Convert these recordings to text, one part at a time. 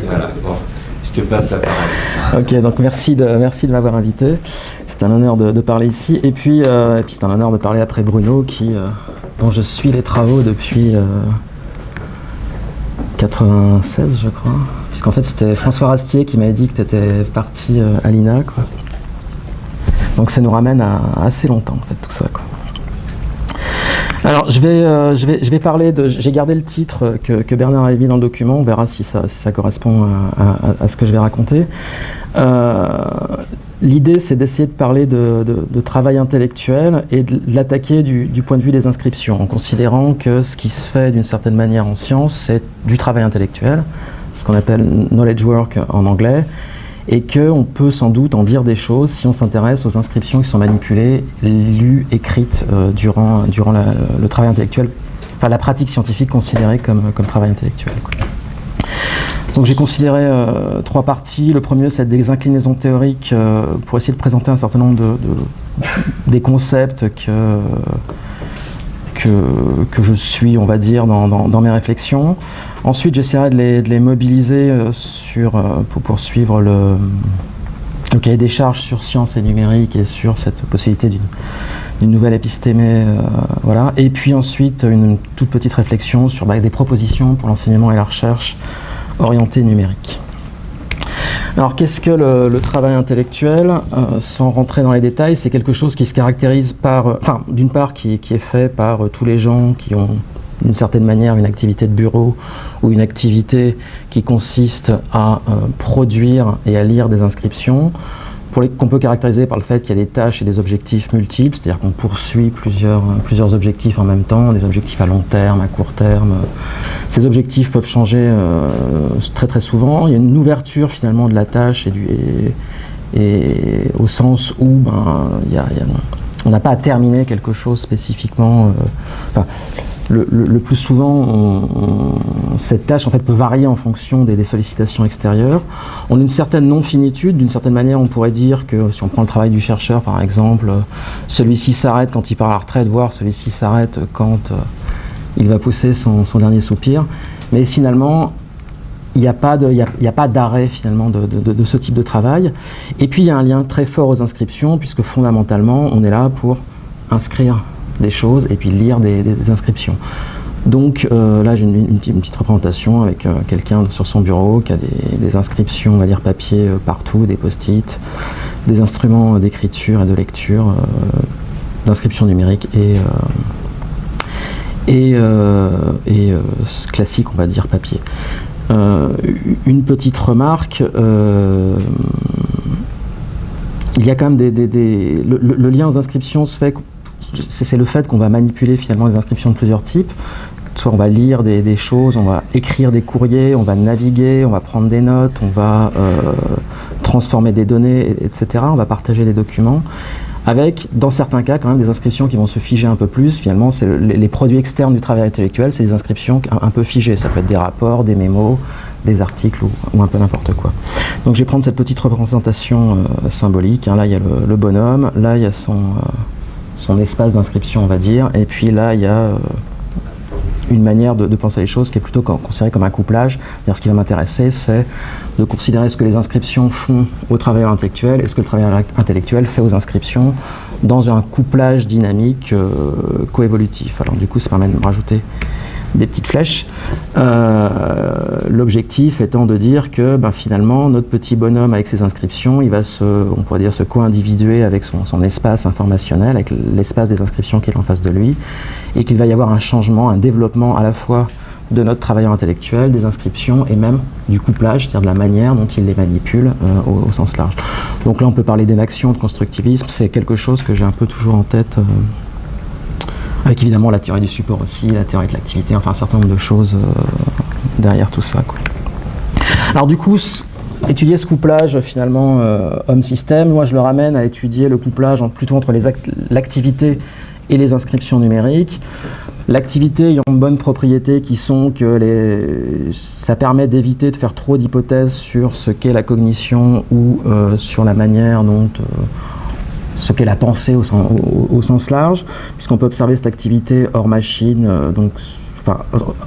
Voilà, bon, je te passe la parole. Ok, donc merci de m'avoir invité. C'est un honneur de parler ici. Et puis c'est un honneur de parler après Bruno, dont je suis les travaux depuis 96, je crois. Puisqu'en fait, c'était François Rastier qui m'avait dit que tu étais parti à l'INA, quoi. Donc ça nous ramène à assez longtemps, en fait, tout ça, quoi. Alors, je vais parler de... J'ai gardé le titre que Bernard a mis dans le document. On verra si ça correspond à ce que je vais raconter. L'idée, c'est d'essayer de parler de travail intellectuel et de l'attaquer du point de vue des inscriptions, en considérant que ce qui se fait d'une certaine manière en sciences, c'est du travail intellectuel, ce qu'on appelle knowledge work en anglais, et qu'on peut sans doute en dire des choses si on s'intéresse aux inscriptions qui sont manipulées, lues, écrites durant le travail intellectuel, enfin la pratique scientifique considérée comme travail intellectuel, quoi. Donc j'ai considéré 3 parties. Le premier, c'est des inclinaisons théoriques pour essayer de présenter un certain nombre des concepts que je suis, on va dire, dans mes réflexions. Ensuite, j'essaierai de les mobiliser pour poursuivre le cahier des charges sur sciences et numérique et sur cette possibilité d'une nouvelle épistémée. Voilà. Et puis ensuite, une toute petite réflexion sur des propositions pour l'enseignement et la recherche orientée numérique. Alors, qu'est-ce que le travail intellectuel? Sans rentrer dans les détails, c'est quelque chose qui se caractérise par, d'une part, qui est fait par tous les gens qui ont, d'une certaine manière, une activité de bureau ou une activité qui consiste à produire et à lire des inscriptions, qu'on peut caractériser par le fait qu'il y a des tâches et des objectifs multiples, c'est-à-dire qu'on poursuit plusieurs objectifs en même temps, des objectifs à long terme, à court terme. Ces objectifs peuvent changer très très souvent. Il y a une ouverture finalement de la tâche et au sens où on n'a pas à terminer quelque chose spécifiquement. Le plus souvent, cette tâche en fait peut varier en fonction des sollicitations extérieures. On a une certaine non-finitude. D'une certaine manière, on pourrait dire que si on prend le travail du chercheur, par exemple, celui-ci s'arrête quand il part à la retraite, voire celui-ci s'arrête quand il va pousser son dernier soupir. Mais finalement, il n'y a pas d'arrêt finalement de ce type de travail. Et puis il y a un lien très fort aux inscriptions, puisque fondamentalement, on est là pour inscrire des choses et puis lire des inscriptions. Donc là j'ai une petite représentation avec quelqu'un sur son bureau qui a des inscriptions, on va dire papier partout, des post-it, des instruments d'écriture et de lecture, d'inscription numérique et classique, on va dire papier. Une petite remarque, il y a quand même le lien aux inscriptions se fait. C'est le fait qu'on va manipuler finalement les inscriptions de plusieurs types. Soit on va lire des choses, on va écrire des courriers, on va naviguer, on va prendre des notes, on va transformer des données, etc. On va partager des documents. Avec, dans certains cas, quand même des inscriptions qui vont se figer un peu plus. Finalement, c'est les produits externes du travail intellectuel, c'est des inscriptions un peu figées. Ça peut être des rapports, des mémos, des articles ou un peu n'importe quoi. Donc je vais prendre cette petite représentation symbolique. Là, il y a le bonhomme. Là, il y a son espace d'inscription, on va dire, et puis là il y a une manière de penser les choses qui est plutôt considérée comme un couplage. C'est-à-dire, ce qui va m'intéresser, c'est de considérer ce que les inscriptions font au travailleur intellectuel et ce que le travailleur intellectuel fait aux inscriptions dans un couplage dynamique coévolutif. Alors du coup, ça permet de me rajouter des petites flèches. L'objectif étant de dire que finalement, notre petit bonhomme avec ses inscriptions, il va on pourrait dire, se co-individuer avec son espace informationnel, avec l'espace des inscriptions qui est en face de lui, et qu'il va y avoir un changement, un développement à la fois de notre travailleur intellectuel, des inscriptions et même du couplage, c'est-à-dire de la manière dont il les manipule au sens large. Donc là, on peut parler d'énaction, de constructivisme, c'est quelque chose que j'ai un peu toujours en tête. Avec évidemment la théorie du support aussi, la théorie de l'activité, enfin un certain nombre de choses derrière tout ça, quoi. Alors du coup, étudier ce couplage finalement homme-système, moi je le ramène à étudier le couplage plutôt entre l'activité et les inscriptions numériques. L'activité ayant une bonne propriété qui sont que ça permet d'éviter de faire trop d'hypothèses sur ce qu'est la cognition ou sur la manière dont ce qu'est la pensée au sens large, puisqu'on peut observer cette activité hors machine, donc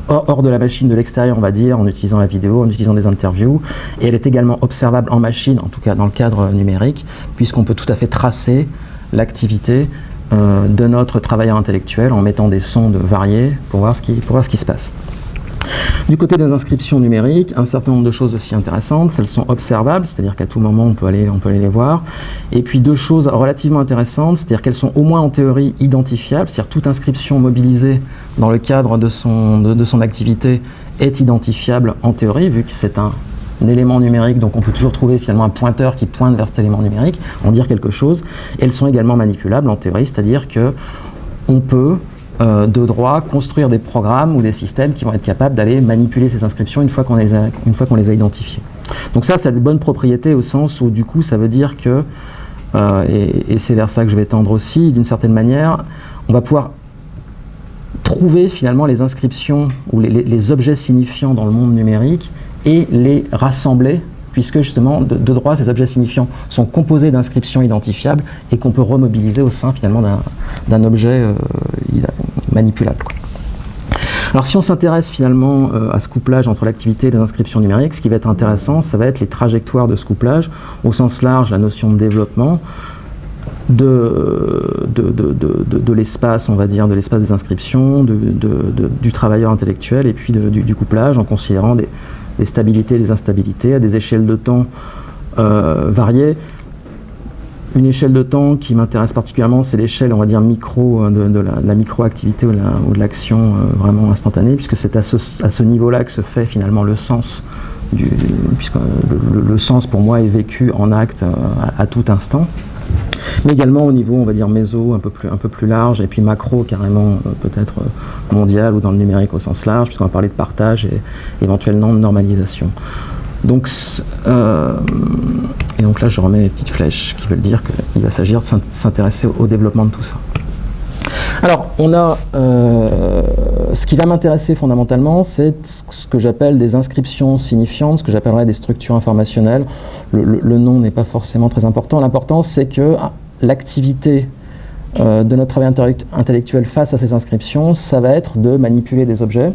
hors de la machine, de l'extérieur, on va dire, en utilisant la vidéo, en utilisant des interviews. Et elle est également observable en machine, en tout cas dans le cadre numérique, puisqu'on peut tout à fait tracer l'activité de notre travailleur intellectuel en mettant des sondes variées pour voir ce qui se passe. Du côté des inscriptions numériques, un certain nombre de choses aussi intéressantes, elles sont observables, c'est-à-dire qu'à tout moment on peut aller les voir. Et puis deux choses relativement intéressantes, c'est-à-dire qu'elles sont au moins en théorie identifiables, c'est-à-dire toute inscription mobilisée dans le cadre de son activité est identifiable en théorie, vu que c'est un élément numérique, donc on peut toujours trouver finalement un pointeur qui pointe vers cet élément numérique, en dire quelque chose. Elles sont également manipulables en théorie, c'est-à-dire que on peut de droit construire des programmes ou des systèmes qui vont être capables d'aller manipuler ces inscriptions une fois qu'on les a identifiées. Donc ça a des bonnes propriétés au sens où du coup ça veut dire que, et c'est vers ça que je vais tendre aussi, d'une certaine manière, on va pouvoir trouver finalement les inscriptions ou les objets signifiants dans le monde numérique et les rassembler, puisque justement, de droit, ces objets signifiants sont composés d'inscriptions identifiables et qu'on peut remobiliser au sein finalement d'un objet manipulable, quoi. Alors si on s'intéresse finalement à ce couplage entre l'activité et les inscriptions numériques, ce qui va être intéressant, ça va être les trajectoires de ce couplage, au sens large, la notion de développement, de l'espace, on va dire, de l'espace des inscriptions, du travailleur intellectuel et puis du couplage, en considérant des stabilités et des instabilités à des échelles de temps variées. Une échelle de temps qui m'intéresse particulièrement, c'est l'échelle, on va dire, micro, de la micro-activité ou de l'action vraiment instantanée, puisque c'est à ce niveau-là que se fait finalement le sens, puisque le sens pour moi est vécu en acte à tout instant. Mais également au niveau, on va dire, méso, un peu plus large, et puis macro, carrément, peut-être mondial ou dans le numérique au sens large, puisqu'on va parler de partage et éventuellement de normalisation. Donc, et donc là, je remets les petites flèches qui veulent dire qu'il va s'agir de s'intéresser au développement de tout ça. Alors, on a ce qui va m'intéresser fondamentalement, c'est ce que j'appelle des inscriptions signifiantes, ce que j'appellerais des structures informationnelles. Le nom n'est pas forcément très important. L'important, c'est que l'activité de notre travail intellectuel face à ces inscriptions, ça va être de manipuler des objets,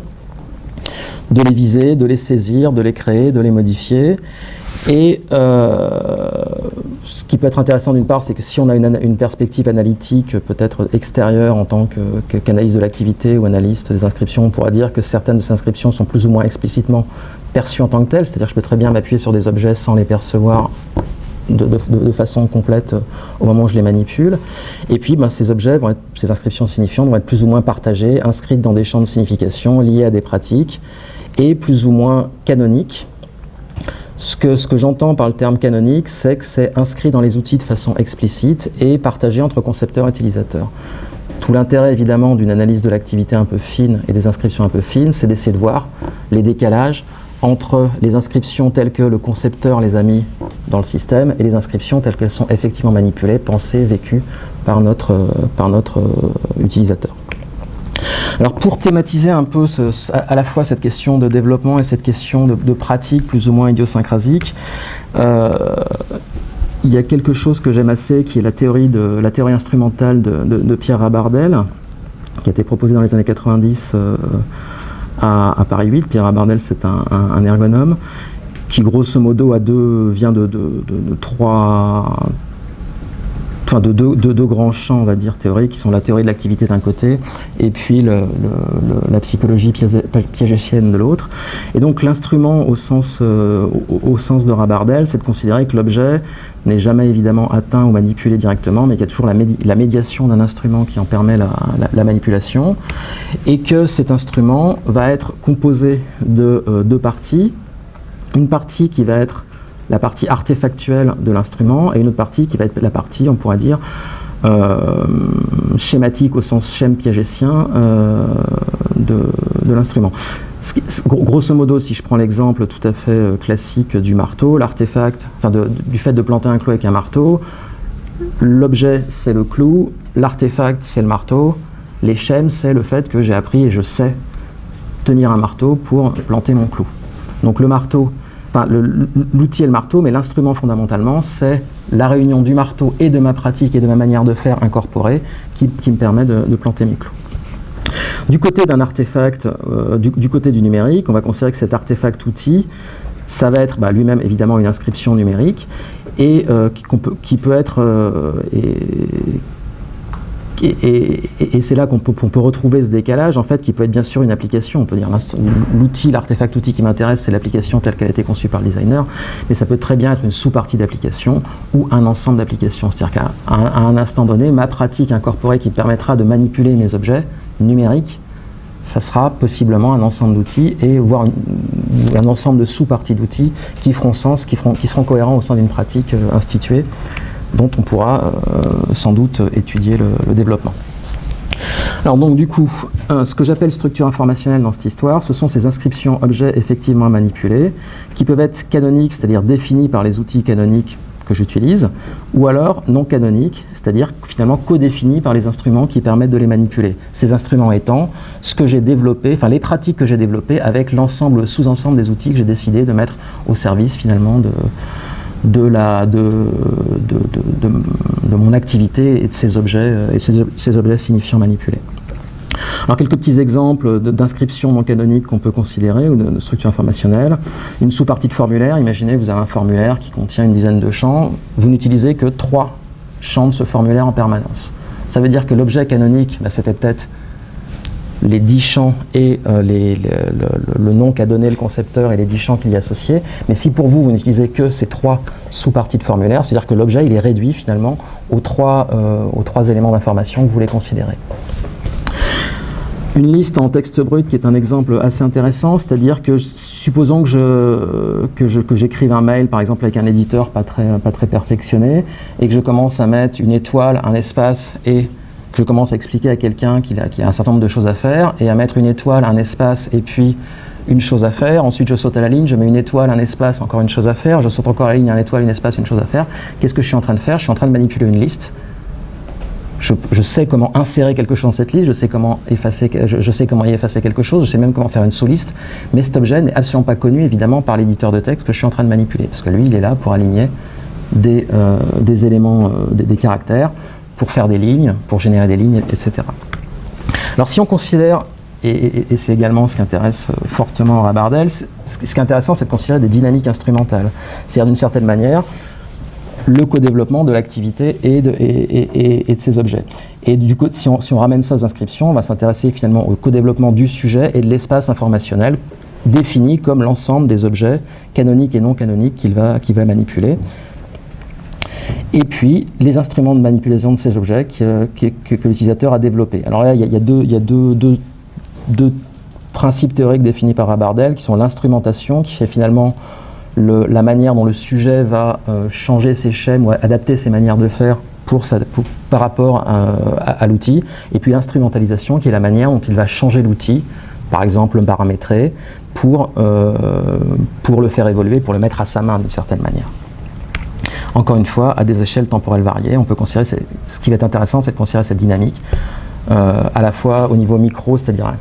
de les viser, de les saisir, de les créer, de les modifier. Et ce qui peut être intéressant d'une part, c'est que si on a une perspective analytique peut-être extérieure en tant qu'analyste de l'activité ou analyste des inscriptions, on pourra dire que certaines de ces inscriptions sont plus ou moins explicitement perçues en tant que telles, c'est-à-dire que je peux très bien m'appuyer sur des objets sans les percevoir de façon complète au moment où je les manipule. Et puis ces objets, ces inscriptions signifiantes vont être plus ou moins partagées, inscrites dans des champs de signification liés à des pratiques et plus ou moins canoniques. Ce que j'entends par le terme canonique, c'est que c'est inscrit dans les outils de façon explicite et partagé entre concepteurs et utilisateurs. Tout l'intérêt évidemment d'une analyse de l'activité un peu fine et des inscriptions un peu fines, c'est d'essayer de voir les décalages entre les inscriptions telles que le concepteur les a mis dans le système et les inscriptions telles qu'elles sont effectivement manipulées, pensées, vécues par notre utilisateur. Alors pour thématiser un peu à la fois cette question de développement et cette question de pratique plus ou moins idiosyncrasique, il y a quelque chose que j'aime assez qui est la théorie instrumentale de Pierre Rabardel, qui a été proposée dans les années 90 à Paris 8. Pierre Rabardel, c'est un ergonome qui grosso modo vient de deux grands champs, on va dire, théoriques, qui sont la théorie de l'activité d'un côté et puis la psychologie piagétienne de l'autre. Et donc l'instrument au sens de Rabardel, c'est de considérer que l'objet n'est jamais évidemment atteint ou manipulé directement, mais qu'il y a toujours la médiation d'un instrument qui en permet la manipulation, et que cet instrument va être composé de deux parties. Une partie qui va être la partie artefactuelle de l'instrument et une autre partie qui va être la partie, on pourrait dire, schématique au sens schème piagétien de l'instrument. Grosso modo, si je prends l'exemple tout à fait classique du marteau, l'artefact, du fait de planter un clou avec un marteau, l'objet c'est le clou, l'artefact c'est le marteau, les schèmes c'est le fait que j'ai appris et je sais tenir un marteau pour planter mon clou. Donc le marteau, l'outil est le marteau, mais l'instrument fondamentalement, c'est la réunion du marteau et de ma pratique et de ma manière de faire incorporée qui me permet de planter mes clous. Du côté d'un artefact, du côté du numérique, on va considérer que cet artefact outil, ça va être lui-même évidemment une inscription numérique et qui peut être et c'est là qu'on peut retrouver ce décalage, en fait, qui peut être bien sûr une application. On peut dire l'outil, l'artefact outil qui m'intéresse, c'est l'application telle qu'elle a été conçue par le designer, mais ça peut très bien être une sous-partie d'application ou un ensemble d'applications. C'est-à-dire qu'à un instant donné, ma pratique incorporée qui permettra de manipuler mes objets numériques, ça sera possiblement un ensemble d'outils et voire un ensemble de sous-parties d'outils qui feront sens, qui seront cohérents au sein d'une pratique instituée, dont on pourra sans doute étudier le développement. Alors donc du coup, ce que j'appelle structure informationnelle dans cette histoire, ce sont ces inscriptions objets effectivement manipulés, qui peuvent être canoniques, c'est-à-dire définis par les outils canoniques que j'utilise, ou alors non canoniques, c'est-à-dire finalement codéfinis par les instruments qui permettent de les manipuler. Ces instruments étant ce que j'ai développé, enfin les pratiques que j'ai développées avec l'ensemble, le sous-ensemble des outils que j'ai décidé de mettre au service finalement de mon activité et de ces objets, ces objets signifiants manipulés. Alors quelques petits exemples d'inscriptions non canoniques qu'on peut considérer ou de structure informationnelle. Une sous-partie de formulaire, imaginez vous avez un formulaire qui contient une dizaine de champs, vous n'utilisez que 3 champs de ce formulaire en permanence. Ça veut dire que l'objet canonique, c'était peut-être les 10 champs et le nom qu'a donné le concepteur et les 10 champs qu'il y a associés. Mais si pour vous n'utilisez que ces 3 sous-parties de formulaire, c'est-à-dire que l'objet il est réduit finalement aux 3 éléments d'information que vous voulez considérer. Une liste en texte brut qui est un exemple assez intéressant, c'est-à-dire que supposons que j'écrive un mail par exemple avec un éditeur pas très perfectionné et que je commence à mettre une étoile, un espace et que je commence à expliquer à quelqu'un qu'il a un certain nombre de choses à faire et à mettre une étoile, un espace et puis une chose à faire. Ensuite, je saute à la ligne, je mets une étoile, un espace, encore une chose à faire. Je saute encore à la ligne, un étoile, une espace, une chose à faire. Qu'est-ce que je suis en train de faire? Je suis en train de manipuler une liste. Je sais comment insérer quelque chose dans cette liste, je sais comment y effacer quelque chose, je sais même comment faire une sous-liste, mais cet objet n'est absolument pas connu évidemment par l'éditeur de texte que je suis en train de manipuler, parce que lui il est là pour aligner des éléments, des caractères, pour faire des lignes, pour générer des lignes, etc. Alors si on considère, et c'est également ce qui intéresse fortement Rabardel, ce qui est intéressant c'est de considérer des dynamiques instrumentales, c'est-à-dire d'une certaine manière, le co-développement de l'activité et de ces objets. Et du coup, si on ramène ça aux inscriptions, on va s'intéresser finalement au co-développement du sujet et de l'espace informationnel défini comme l'ensemble des objets canoniques et non canoniques qu'il va manipuler. Et puis, les instruments de manipulation de ces objets que l'utilisateur a développés. Alors là, il y a deux principes théoriques définis par Rabardel qui sont l'instrumentation, qui fait finalement la manière dont le sujet va changer ses schèmes ou adapter ses manières de faire par rapport à l'outil, et puis l'instrumentalisation qui est la manière dont il va changer l'outil, par exemple le paramétrer, pour le faire évoluer, pour le mettre à sa main d'une certaine manière. Encore une fois, à des échelles temporelles variées, on peut considérer, ce qui va être intéressant, c'est de considérer cette dynamique, à la fois au niveau micro, c'est-à-dire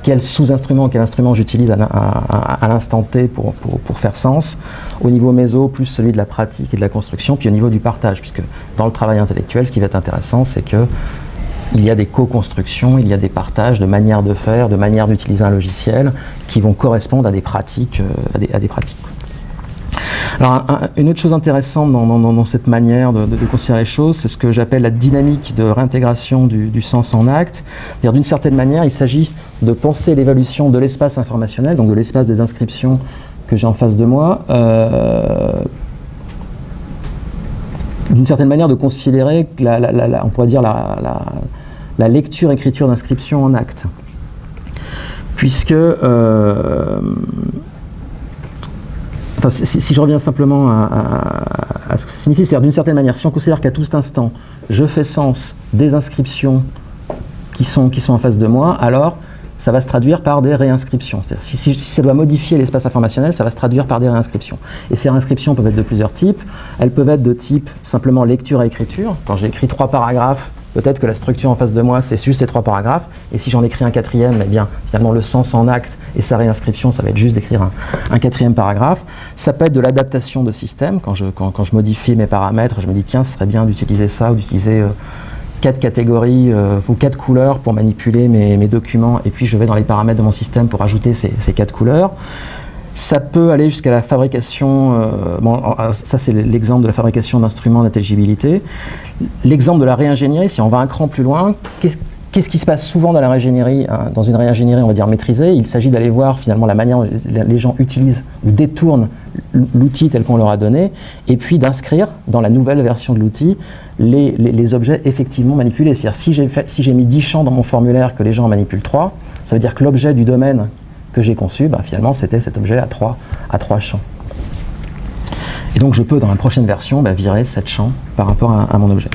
quel sous-instrument, quel instrument j'utilise à l'instant T pour faire sens, au niveau méso, plus celui de la pratique et de la construction, puis au niveau du partage, puisque dans le travail intellectuel, ce qui va être intéressant, c'est que il y a des co-constructions, il y a des partages de manières de faire, de manières d'utiliser un logiciel qui vont correspondre à des pratiques. Alors, une autre chose intéressante dans cette manière de considérer les choses, c'est ce que j'appelle la dynamique de réintégration du sens en acte. C'est-à-dire, d'une certaine manière, il s'agit de penser l'évolution de l'espace informationnel, donc de l'espace des inscriptions que j'ai en face de moi, d'une certaine manière de considérer, on pourrait dire, la lecture-écriture d'inscription en acte. Puisque... si je reviens simplement à ce que ça signifie, c'est-à-dire d'une certaine manière, si on considère qu'à tout instant, je fais sens des inscriptions qui sont en face de moi, alors ça va se traduire par des réinscriptions. C'est-à-dire si ça doit modifier l'espace informationnel, ça va se traduire par des réinscriptions. Et ces réinscriptions peuvent être de plusieurs types. Elles peuvent être de type simplement lecture à écriture. Quand j'ai écrit 3 paragraphes, peut-être que la structure en face de moi, c'est juste ces 3 paragraphes. Et si j'en écris un 4e, eh bien, finalement, le sens en acte et sa réinscription, ça va être juste d'écrire un 4e paragraphe. Ça peut être de l'adaptation de système. Quand je modifie mes paramètres, je me dis, tiens, ce serait bien d'utiliser ça ou d'utiliser 4 catégories ou 4 couleurs pour manipuler mes documents, et puis je vais dans les paramètres de mon système pour ajouter ces 4 couleurs. Ça peut aller jusqu'à la fabrication, ça c'est l'exemple de la fabrication d'instruments d'intelligibilité. L'exemple de la réingénierie, si on va un cran plus loin, qu'est-ce qui se passe souvent dans la réingénierie, dans une réingénierie on va dire maîtrisée? Il s'agit d'aller voir finalement la manière dont les gens utilisent ou détournent l'outil tel qu'on leur a donné, et puis d'inscrire dans la nouvelle version de l'outil les objets effectivement manipulés. C'est-à-dire si j'ai mis 10 champs dans mon formulaire que les gens en manipulent 3, ça veut dire que l'objet du domaine que j'ai conçu, finalement c'était cet objet à 3 champs. Et donc je peux dans la prochaine version virer 7 champs par rapport à mon objet.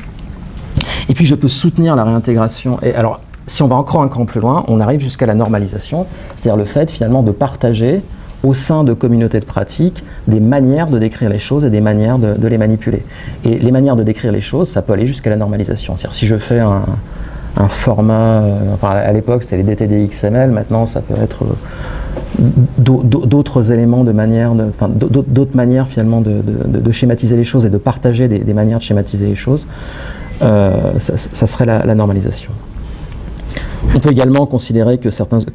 Et puis je peux soutenir la réintégration. Et alors si on va encore un cran plus loin, on arrive jusqu'à la normalisation, c'est-à-dire le fait finalement de partager au sein de communautés de pratique des manières de décrire les choses et des manières de les manipuler. Et les manières de décrire les choses, ça peut aller jusqu'à la normalisation. C'est-à-dire si je fais un format, à l'époque c'était les DTD XML, maintenant ça peut être d'autres éléments de manière, d'autres manières finalement de schématiser les choses et de partager des manières de schématiser les choses, ça serait la normalisation. On peut également considérer que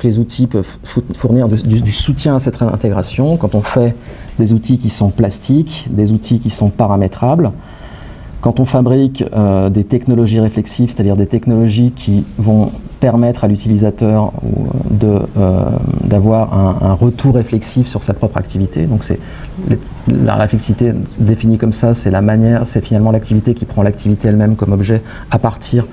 les outils peuvent fournir du soutien à cette réintégration quand on fait des outils qui sont plastiques, des outils qui sont paramétrables. Quand on fabrique des technologies réflexives, c'est-à-dire des technologies qui vont permettre à l'utilisateur d'avoir un retour réflexif sur sa propre activité. Donc la réflexivité définie comme ça, c'est finalement l'activité qui prend l'activité elle-même comme objet à partir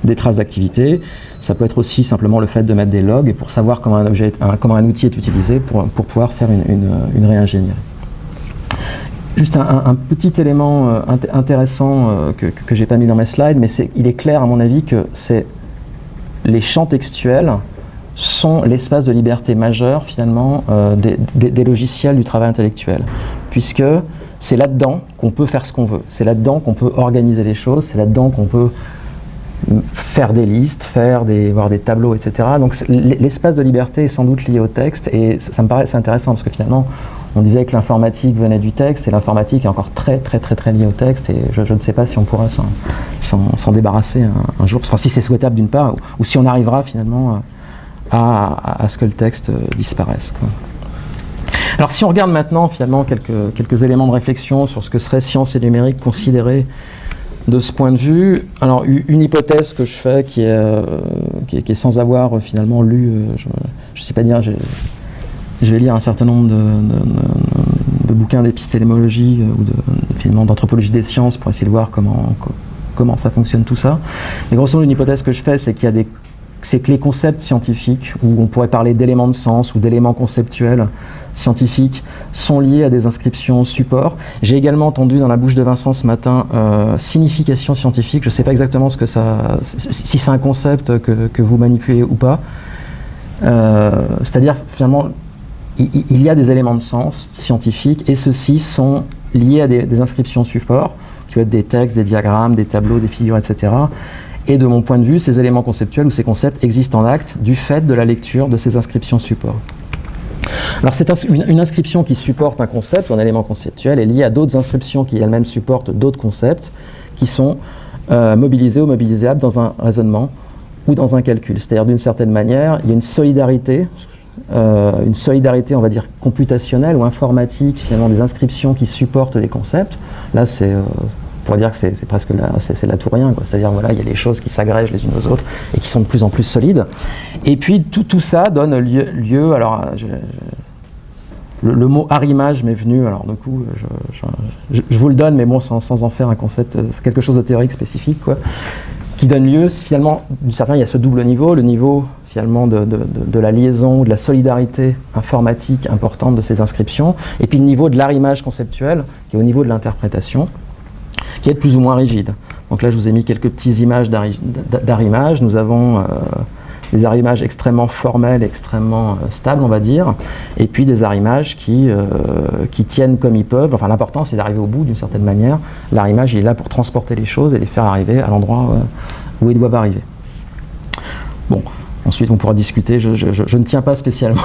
des traces d'activité. Ça peut être aussi simplement le fait de mettre des logs pour savoir comment un outil est utilisé pour pouvoir faire une réingénierie. Juste un petit élément intéressant que j'ai pas mis dans mes slides, mais il est clair à mon avis que les champs textuels sont l'espace de liberté majeur finalement des logiciels du travail intellectuel, puisque c'est là-dedans qu'on peut faire ce qu'on veut, c'est là-dedans qu'on peut organiser les choses, c'est là-dedans qu'on peut faire des listes, voir des tableaux, etc. Donc l'espace de liberté est sans doute lié au texte, et ça me paraît assez intéressant parce que finalement on disait que l'informatique venait du texte, et l'informatique est encore très très très très liée au texte, et je ne sais pas si on pourra s'en débarrasser un jour, enfin si c'est souhaitable d'une part, ou si on arrivera finalement à ce que le texte disparaisse, quoi. Alors si on regarde maintenant finalement quelques éléments de réflexion sur ce que serait science et numérique considéré de ce point de vue, alors une hypothèse que je fais qui est sans avoir finalement lu, je ne sais pas dire, je vais lire un certain nombre de bouquins d'épistémologie ou finalement d'anthropologie des sciences pour essayer de voir comment ça fonctionne tout ça. Mais grosso modo, une hypothèse que je fais, c'est c'est que les concepts scientifiques, où on pourrait parler d'éléments de sens ou d'éléments conceptuels scientifiques, sont liés à des inscriptions support. J'ai également entendu dans la bouche de Vincent ce matin signification scientifique. Je ne sais pas exactement si c'est un concept que vous manipulez ou pas. C'est-à-dire finalement, il y a des éléments de sens scientifiques, et ceux-ci sont liés à des inscriptions support, qui peuvent être des textes, des diagrammes, des tableaux, des figures, etc. Et de mon point de vue, ces éléments conceptuels ou ces concepts existent en acte du fait de la lecture de ces inscriptions support. Alors c'est une inscription qui supporte un concept ou un élément conceptuel est liée à d'autres inscriptions qui elles-mêmes supportent d'autres concepts qui sont mobilisés ou mobilisables dans un raisonnement ou dans un calcul. C'est-à-dire d'une certaine manière, il y a une solidarité, on va dire computationnelle ou informatique, finalement des inscriptions qui supportent des concepts. Là on pourrait dire que c'est presque c'est la tout rien, quoi. C'est-à-dire voilà, il y a des choses qui s'agrègent les unes aux autres et qui sont de plus en plus solides. Et puis tout ça donne lieu alors le mot arrimage m'est venu, alors du coup je vous le donne, mais bon sans en faire un concept, quelque chose de théorique spécifique, quoi, qui donne lieu finalement, d'une certaine manière, il y a ce double niveau, le niveau finalement de la liaison ou de la solidarité informatique importante de ces inscriptions, et puis le niveau de l'arrimage conceptuel qui est au niveau de l'interprétation, qui est plus ou moins rigide. Donc là, je vous ai mis quelques petites images d'arrimage. Nous avons des arrimages extrêmement formels, extrêmement stables, on va dire, et puis des arrimages qui tiennent comme ils peuvent. Enfin, l'important, c'est d'arriver au bout d'une certaine manière. L'arrimage, il est là pour transporter les choses et les faire arriver à l'endroit où ils doivent arriver. Bon. Ensuite, on pourra discuter, je ne tiens pas spécialement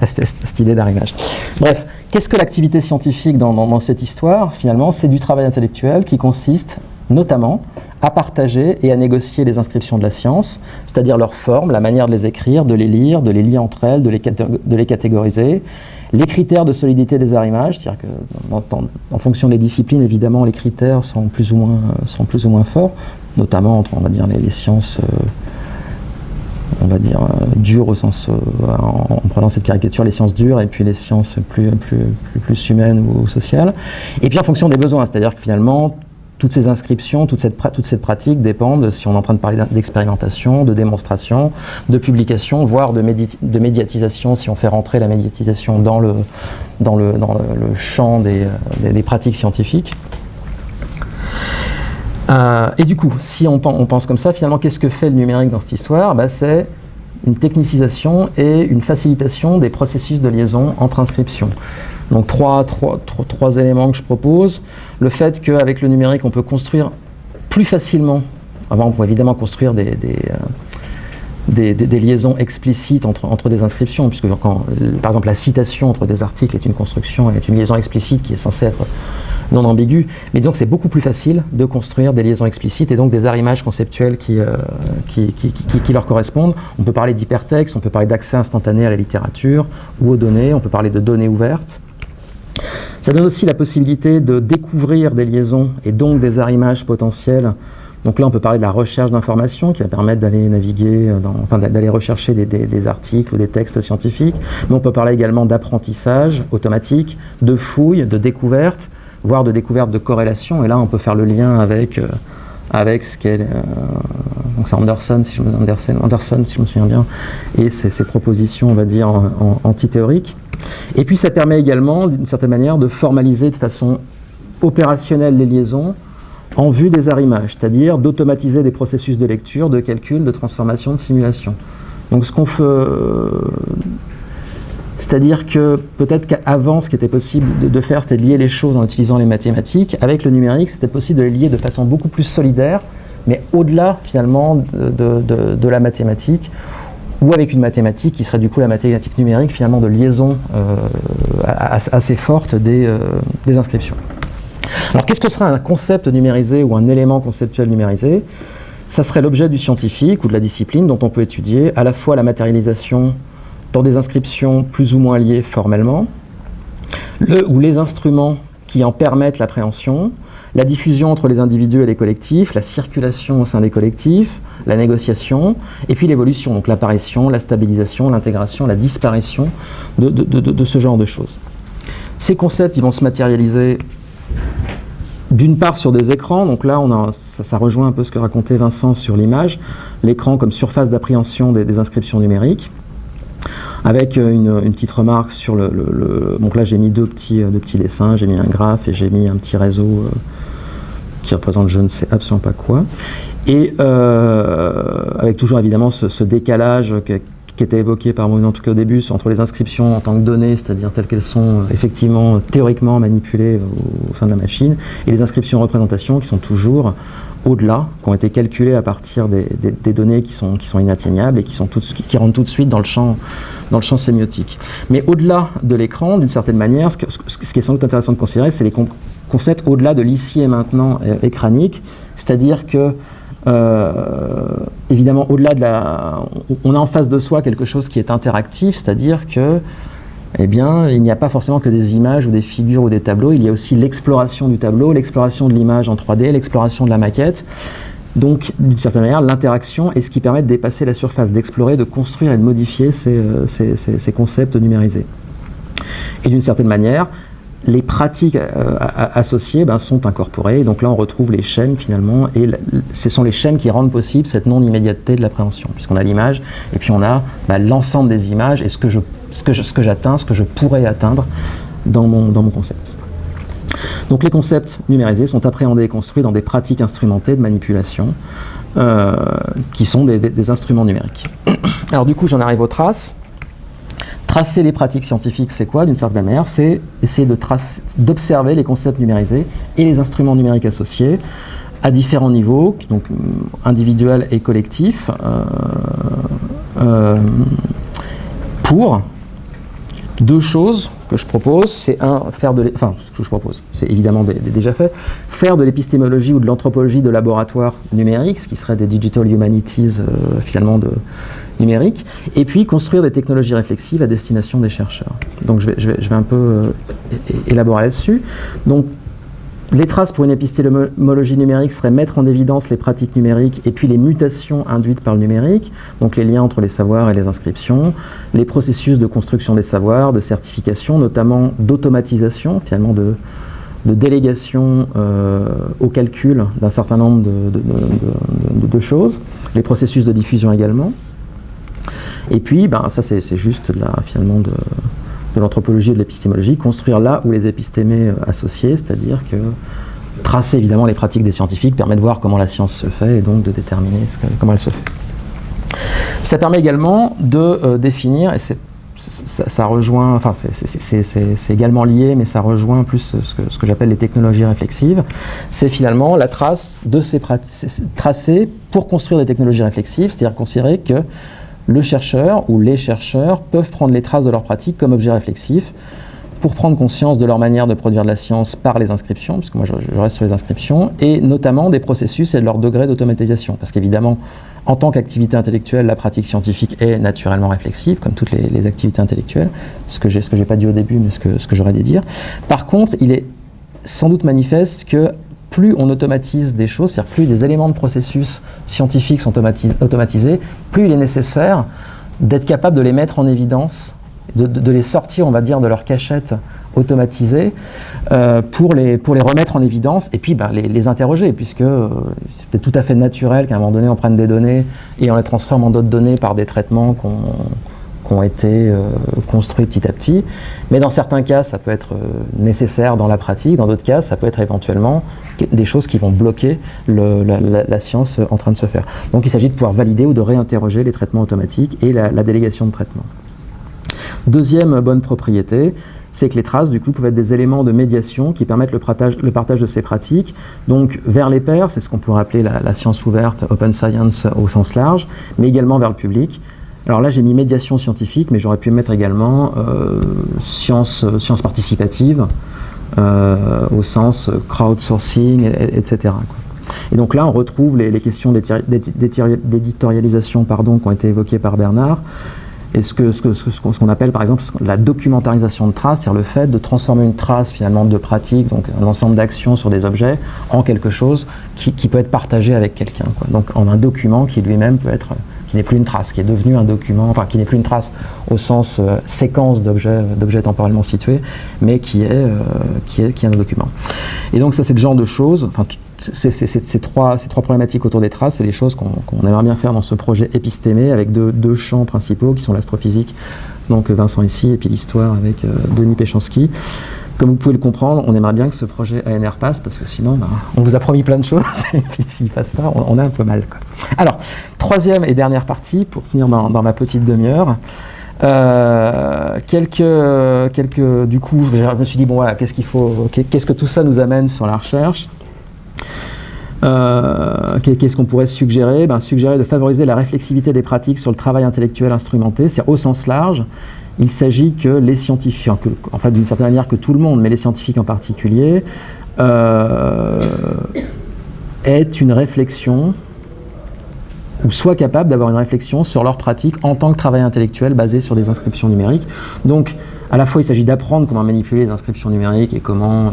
à cette idée d'arrimage. Bref, qu'est-ce que l'activité scientifique dans cette histoire? Finalement, c'est du travail intellectuel qui consiste notamment à partager et à négocier les inscriptions de la science, c'est-à-dire leur forme, la manière de les écrire, de les lire, de les lier entre elles, de les catégoriser, les critères de solidité des arrimages, c'est-à-dire que en fonction des disciplines, évidemment, les critères sont plus ou moins forts, notamment entre, on va dire, les sciences on va dire dures au sens, en prenant cette caricature, les sciences dures et puis les sciences plus humaines ou sociales. Et puis en fonction des besoins, c'est-à-dire que finalement, toutes ces inscriptions, toute cette pratique dépendent, si on est en train de parler d'expérimentation, de démonstration, de publication, voire de médiatisation, si on fait rentrer la médiatisation dans le champ des pratiques scientifiques. Et du coup, si on pense comme ça, finalement, qu'est-ce que fait le numérique dans cette histoire ? C'est une technicisation et une facilitation des processus de liaison entre inscriptions. Donc trois éléments que je propose. Le fait qu'avec le numérique, on peut construire plus facilement. Avant, on pouvait évidemment construire des liaisons explicites entre des inscriptions, puisque par exemple la citation entre des articles est une construction, est une liaison explicite qui est censée être non ambiguë. Mais donc c'est beaucoup plus facile de construire des liaisons explicites et donc des arrimages conceptuels qui leur correspondent. On peut parler d'hypertexte, on peut parler d'accès instantané à la littérature ou aux données, on peut parler de données ouvertes. Ça donne aussi la possibilité de découvrir des liaisons et donc des arrimages potentiels. Donc là, on peut parler de la recherche d'informations qui va permettre d'aller naviguer, d'aller rechercher des articles ou des textes scientifiques. Mais on peut parler également d'apprentissage automatique, de fouille, de découverte, voire de découverte de corrélation. Et là, on peut faire le lien avec ce qu'est donc c'est Anderson, si je me souviens bien, et ses propositions, on va dire, antithéoriques. Et puis ça permet également, d'une certaine manière, de formaliser de façon opérationnelle les liaisons en vue des arrimages, c'est-à-dire d'automatiser des processus de lecture, de calcul, de transformation, de simulation. Donc ce qu'on fait, c'est-à-dire que peut-être qu'avant, ce qui était possible de faire, c'était de lier les choses en utilisant les mathématiques. Avec le numérique, c'était possible de les lier de façon beaucoup plus solidaire, mais au-delà finalement de la mathématique, ou avec une mathématique qui serait du coup la mathématique numérique, finalement de liaison assez forte des inscriptions. Alors qu'est-ce que serait un concept numérisé ou un élément conceptuel numérisé ? Ça serait l'objet du scientifique ou de la discipline dont on peut étudier à la fois la matérialisation dans des inscriptions plus ou moins liées formellement, ou les instruments qui en permettent l'appréhension, la diffusion entre les individus et les collectifs, la circulation au sein des collectifs, la négociation, et puis l'évolution, donc l'apparition, la stabilisation, l'intégration, la disparition de ce genre de choses. Ces concepts, ils vont se matérialiser d'une part sur des écrans, donc là ça rejoint un peu ce que racontait Vincent sur l'image, l'écran comme surface d'appréhension des inscriptions numériques, avec une petite remarque sur donc là j'ai mis deux petits dessins, j'ai mis un graphe et j'ai mis un petit réseau qui représente je ne sais absolument pas quoi, et avec toujours évidemment ce décalage qui était évoqué par moi en tout cas au début, entre les inscriptions en tant que données, c'est-à-dire telles qu'elles sont effectivement théoriquement manipulées au sein de la machine, et les inscriptions représentations qui sont toujours au-delà, qui ont été calculées à partir des données qui sont inatteignables et qui rentrent tout de suite dans le champ sémiotique. Mais au-delà de l'écran, d'une certaine manière, ce qui est sans doute intéressant de considérer, c'est les concepts au-delà de l'ici et maintenant écranique, c'est-à-dire que évidemment, au-delà on a en face de soi quelque chose qui est interactif, c'est-à-dire que, eh bien, il n'y a pas forcément que des images ou des figures ou des tableaux, il y a aussi l'exploration du tableau, l'exploration de l'image en 3D, l'exploration de la maquette. Donc, d'une certaine manière, l'interaction est ce qui permet de dépasser la surface, d'explorer, de construire et de modifier ces concepts numérisés. Et d'une certaine manière, les pratiques associées sont incorporées. Donc là, on retrouve les schèmes finalement, et ce sont les schèmes qui rendent possible cette non-immédiateté de l'appréhension, puisqu'on a l'image, et puis on a l'ensemble des images et ce que j'atteins, ce que je pourrais atteindre dans mon concept. Donc les concepts numérisés sont appréhendés et construits dans des pratiques instrumentées de manipulation, qui sont des instruments numériques. Alors du coup, j'en arrive aux traces. Tracer les pratiques scientifiques, c'est quoi, d'une certaine manière ? C'est essayer d'observer les concepts numérisés et les instruments numériques associés à différents niveaux, donc individuels et collectifs, pour deux choses que je propose, c'est ce que je propose, c'est évidemment déjà fait, faire de l'épistémologie ou de l'anthropologie de laboratoire numérique, ce qui serait des digital humanities finalement numériques, et puis construire des technologies réflexives à destination des chercheurs. Donc je vais un peu élaborer là-dessus. Donc les traces pour une épistémologie numérique seraient mettre en évidence les pratiques numériques et puis les mutations induites par le numérique, donc les liens entre les savoirs et les inscriptions, les processus de construction des savoirs, de certification, notamment d'automatisation, finalement de délégation au calcul d'un certain nombre de choses, les processus de diffusion également. Et puis, ça c'est juste finalement de l'anthropologie et de l'épistémologie, construire là où les épistémés associés, c'est-à-dire que tracer évidemment les pratiques des scientifiques permet de voir comment la science se fait et donc de déterminer comment elle se fait. Ça permet également de définir, et ça rejoint, enfin c'est également lié, mais ça rejoint plus ce que j'appelle les technologies réflexives, c'est finalement la trace de ces pratiques, tracées pour construire des technologies réflexives, c'est-à-dire considérer que le chercheur ou les chercheurs peuvent prendre les traces de leurs pratiques comme objets réflexifs pour prendre conscience de leur manière de produire de la science par les inscriptions, parce que moi je reste sur les inscriptions, et notamment des processus et de leur degré d'automatisation. Parce qu'évidemment, en tant qu'activité intellectuelle, la pratique scientifique est naturellement réflexive, comme toutes les activités intellectuelles, ce que j'ai pas dit au début, mais ce que j'aurais dû dire. Par contre, il est sans doute manifeste que plus on automatise des choses, c'est-à-dire plus des éléments de processus scientifiques sont automatisés, plus il est nécessaire d'être capable de les mettre en évidence, de les sortir, on va dire, de leur cachette automatisée pour les remettre en évidence et puis les interroger, puisque c'est peut-être tout à fait naturel qu'à un moment donné on prenne des données et on les transforme en d'autres données par des traitements qui ont été construits petit à petit. Mais dans certains cas, ça peut être nécessaire dans la pratique, dans d'autres cas, ça peut être éventuellement des choses qui vont bloquer la science en train de se faire. Donc il s'agit de pouvoir valider ou de réinterroger les traitements automatiques et la délégation de traitement. Deuxième bonne propriété, c'est que les traces, du coup, peuvent être des éléments de médiation qui permettent le partage de ces pratiques. Donc, vers les pairs, c'est ce qu'on pourrait appeler la science ouverte, open science au sens large, mais également vers le public. Alors là, j'ai mis médiation scientifique, mais j'aurais pu mettre également science participative, au sens crowdsourcing, etc. Et donc là, on retrouve les questions d'éditorialisation qui ont été évoquées par Bernard, et ce qu'on appelle par exemple la documentarisation de traces, c'est-à-dire le fait de transformer une trace finalement de pratique, donc un ensemble d'actions sur des objets, en quelque chose qui peut être partagé avec quelqu'un, quoi. Donc en un document qui lui-même peut être, qui n'est plus une trace, qui est devenu un document, enfin qui n'est plus une trace au sens séquence d'objets temporellement situés, mais qui est un document. Et donc ça c'est le genre de choses, enfin ces trois problématiques autour des traces, c'est les choses qu'on aimerait bien faire dans ce projet épistémé avec deux champs principaux qui sont l'astrophysique, donc Vincent ici, et puis l'histoire avec Denis Péchanski. Comme vous pouvez le comprendre, on aimerait bien que ce projet ANR passe, parce que sinon, on vous a promis plein de choses, et puis s'il ne passe pas, on a un peu mal, quoi. Alors, troisième et dernière partie, pour finir dans ma petite demi-heure. Du coup, je me suis dit, bon voilà, qu'est-ce que tout ça nous amène sur la recherche ? Qu'est-ce qu'on pourrait suggérer ? Suggérer de favoriser la réflexivité des pratiques sur le travail intellectuel instrumenté, c'est-à-dire au sens large. Il s'agit que les scientifiques, en fait d'une certaine manière que tout le monde, mais les scientifiques en particulier, aient une réflexion, ou soient capables d'avoir une réflexion sur leur pratique en tant que travail intellectuel basé sur des inscriptions numériques. Donc, à la fois, il s'agit d'apprendre comment manipuler les inscriptions numériques et comment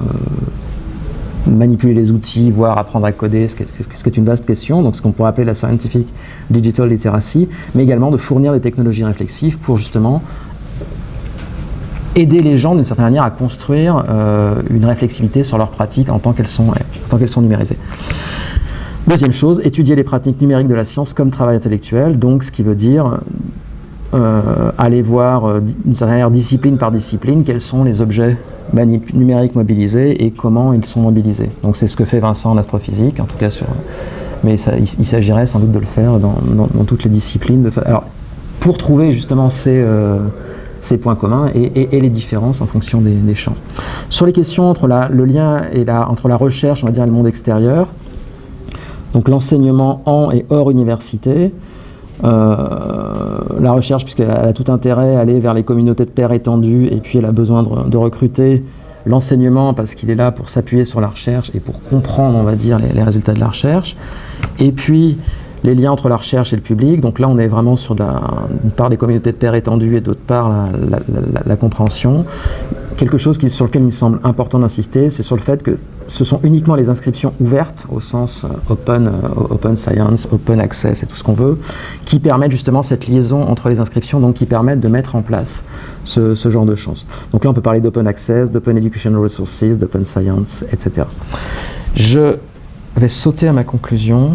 manipuler les outils, voire apprendre à coder, ce qui est une vaste question, donc ce qu'on pourrait appeler la scientific digital literacy, mais également de fournir des technologies réflexives pour justement aider les gens d'une certaine manière à construire une réflexivité sur leurs pratiques en tant qu'elles sont numérisées. Deuxième chose, étudier les pratiques numériques de la science comme travail intellectuel, donc ce qui veut dire aller voir d'une certaine manière discipline par discipline quels sont les objets numériques mobilisés et comment ils sont mobilisés. Donc c'est ce que fait Vincent en astrophysique, en tout cas mais il s'agirait sans doute de le faire dans toutes les disciplines. Alors pour trouver justement ces points communs et les différences en fonction des champs. Sur les questions entre le lien entre la recherche, on va dire, et le monde extérieur, donc l'enseignement en et hors université, La recherche, puisqu'elle a tout intérêt à aller vers les communautés de pairs étendues, et puis elle a besoin de recruter l'enseignement parce qu'il est là pour s'appuyer sur la recherche et pour comprendre, on va dire, les résultats de la recherche. Et puis les liens entre la recherche et le public. Donc là, on est vraiment sur d'une part les communautés de pairs étendues et d'autre part la compréhension. Quelque chose sur lequel il me semble important d'insister, c'est sur le fait que ce sont uniquement les inscriptions ouvertes, au sens open science, open access et tout ce qu'on veut, qui permettent justement cette liaison entre les inscriptions, donc qui permettent de mettre en place ce genre de choses. Donc là, on peut parler d'open access, d'open educational resources, d'open science, etc. Je vais sauter à ma conclusion.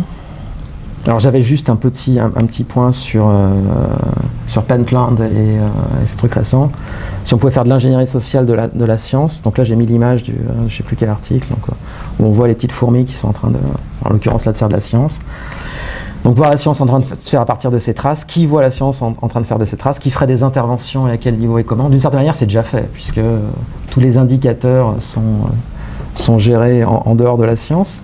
Alors j'avais juste un petit point sur Pentland et ces trucs récents. Si on pouvait faire de l'ingénierie sociale de la science, donc là j'ai mis l'image je ne sais plus quel article, donc, où on voit les petites fourmis qui sont en train en l'occurrence là, de faire de la science. Donc voir la science en train de se faire à partir de ces traces, qui voit la science en train de faire de ces traces, qui ferait des interventions et à quel niveau et comment. D'une certaine manière c'est déjà fait, puisque tous les indicateurs sont gérés en dehors de la science.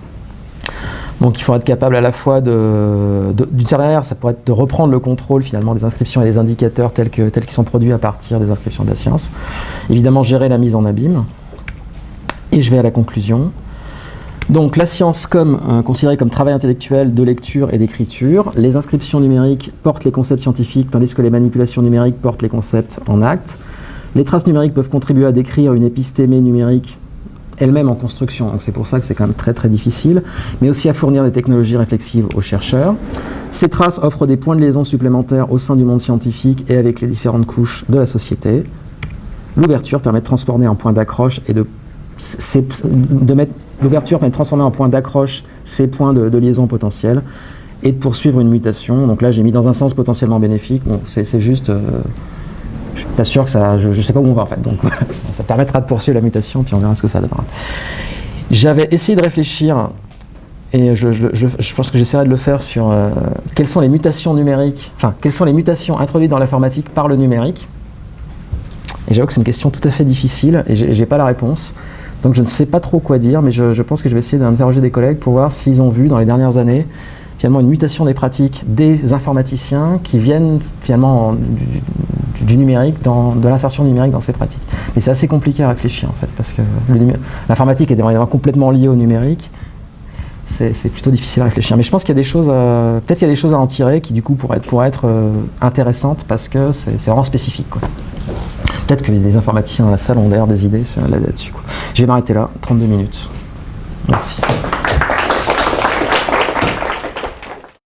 Donc il faut être capable à la fois d'une certaine manière, ça pourrait être de reprendre le contrôle finalement des inscriptions et des indicateurs tels qu'ils sont produits à partir des inscriptions de la science. Évidemment gérer la mise en abîme. Et je vais à la conclusion. Donc la science considérée comme travail intellectuel de lecture et d'écriture. Les inscriptions numériques portent les concepts scientifiques tandis que les manipulations numériques portent les concepts en actes. Les traces numériques peuvent contribuer à décrire une épistémée numérique elle-même en construction, donc c'est pour ça que c'est quand même très très difficile, mais aussi à fournir des technologies réflexives aux chercheurs. Ces traces offrent des points de liaison supplémentaires au sein du monde scientifique et avec les différentes couches de la société. L'ouverture permet de transformer en point d'accroche et l'ouverture permet de transformer en point d'accroche ces points de liaison potentiels et de poursuivre une mutation. Donc là j'ai mis dans un sens potentiellement bénéfique, bon, c'est juste... je suis pas sûr que ça... Je sais pas où on va en fait, donc voilà, ça permettra de poursuivre la mutation, puis on verra ce que ça donnera. J'avais essayé de réfléchir, et je pense que j'essaierai de le faire sur quelles sont les mutations numériques, enfin, quelles sont les mutations introduites dans l'informatique par le numérique. Et j'avoue que c'est une question tout à fait difficile, et j'ai pas la réponse. Donc je ne sais pas trop quoi dire, mais je pense que je vais essayer d'interroger des collègues pour voir s'ils ont vu dans les dernières années finalement une mutation des pratiques des informaticiens qui viennent finalement du numérique, de l'insertion numérique dans ces pratiques. Mais c'est assez compliqué à réfléchir en fait, parce que l'informatique est vraiment complètement liée au numérique. C'est plutôt difficile à réfléchir. Mais je pense qu'il y a des choses, peut-être qu'il y a des choses à en tirer qui du coup pourraient être intéressantes parce que c'est vraiment spécifique, quoi. Peut-être que les informaticiens dans la salle ont d'ailleurs des idées là-dessus, quoi. Je vais m'arrêter là, 32 minutes. Merci.